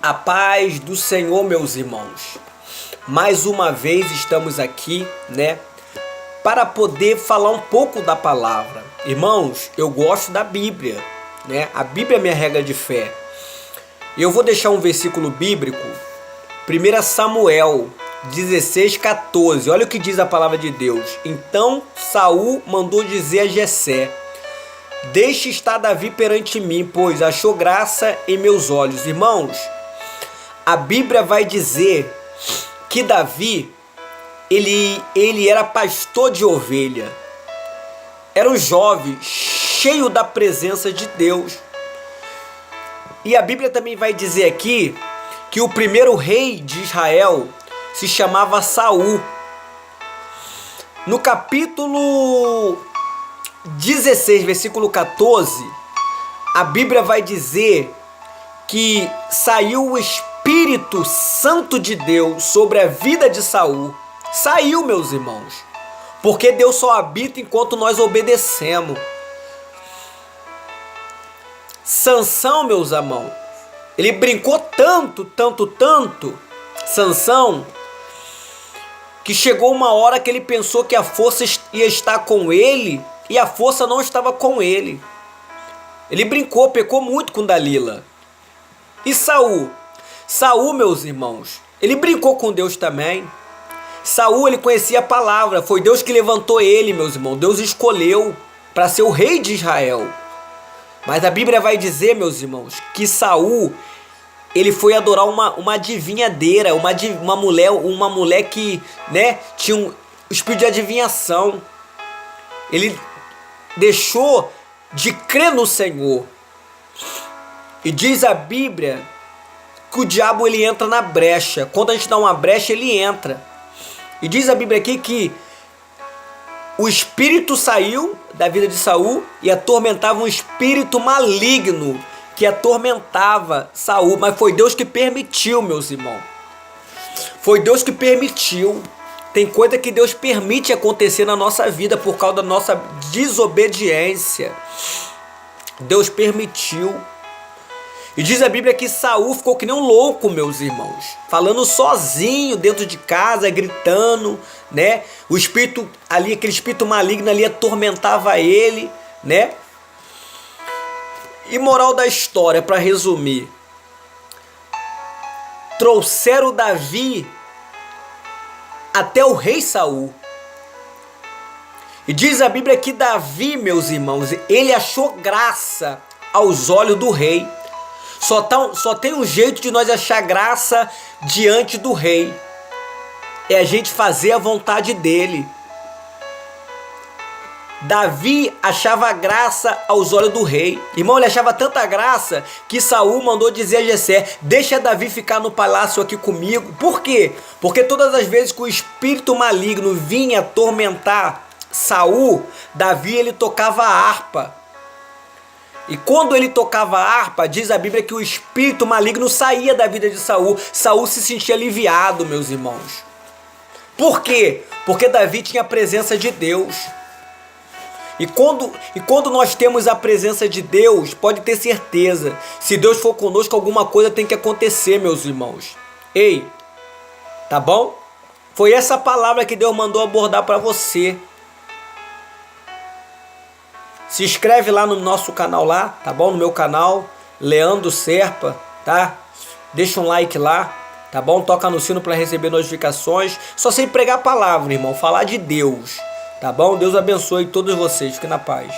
A paz do Senhor, meus irmãos. Mais uma vez estamos aqui, para poder falar um pouco da palavra. Irmãos, eu gosto da Bíblia, A Bíblia é minha regra de fé. Eu vou deixar um versículo bíblico, 1 Samuel 16:14. Olha o que diz a palavra de Deus. Então Saul mandou dizer a Jessé: deixe estar Davi perante mim, pois achou graça em meus olhos. Irmãos, a Bíblia vai dizer que Davi, ele era pastor de ovelha. Era um jovem cheio da presença de Deus. E a Bíblia também vai dizer aqui que o primeiro rei de Israel se chamava Saul. No capítulo 16, versículo 14, a Bíblia vai dizer que saiu o Espírito Santo de Deus sobre a vida de Saul. Saiu, meus irmãos, porque Deus só habita enquanto nós obedecemos. Sansão, meus irmãos, ele brincou tanto, Sansão, que chegou uma hora que ele pensou que a força ia estar com ele e a força não estava com ele. Ele brincou, pecou muito com Dalila. E Saul, meus irmãos, ele brincou com Deus também. Saul, ele conhecia a palavra, foi Deus que levantou ele, meus irmãos. Deus escolheu para ser o rei de Israel. Mas a Bíblia vai dizer, meus irmãos, que Saul, ele foi adorar uma adivinhadeira, uma mulher que, tinha um espírito de adivinhação. Ele deixou de crer no Senhor. E diz a Bíblia que o diabo, ele entra na brecha. Quando a gente dá uma brecha, ele entra. E diz a Bíblia aqui que o espírito saiu da vida de Saul e atormentava um espírito maligno que atormentava Saul. Mas foi Deus que permitiu, meus irmãos. Foi Deus que permitiu. Tem coisa que Deus permite acontecer na nossa vida por causa da nossa desobediência. Deus permitiu. E diz a Bíblia que Saul ficou que nem um louco, meus irmãos, falando sozinho dentro de casa, gritando, O espírito ali, aquele espírito maligno ali atormentava ele, E moral da história, para resumir, trouxeram Davi até o rei Saul. E diz a Bíblia que Davi, meus irmãos, ele achou graça aos olhos do rei. Só tem um jeito de nós achar graça diante do rei. É a gente fazer a vontade dele. Davi achava graça aos olhos do rei. Irmão, ele achava tanta graça que Saul mandou dizer a Jessé: deixa Davi ficar no palácio aqui comigo. Por quê? Porque todas as vezes que o espírito maligno vinha atormentar Saul, Davi, ele tocava a harpa. E quando ele tocava a harpa, diz a Bíblia que o espírito maligno saía da vida de Saul. Saul se sentia aliviado, meus irmãos. Por quê? Porque Davi tinha a presença de Deus. E quando nós temos a presença de Deus, pode ter certeza, se Deus for conosco, alguma coisa tem que acontecer, meus irmãos. Ei, tá bom? Foi essa palavra que Deus mandou abordar para você. Se inscreve lá no nosso canal lá, tá bom? No meu canal, Leandro Serpa, tá? Deixa um like lá, tá bom? Toca no sino para receber notificações. Só sem pregar a palavra, irmão, falar de Deus, tá bom? Deus abençoe todos vocês, fiquem na paz.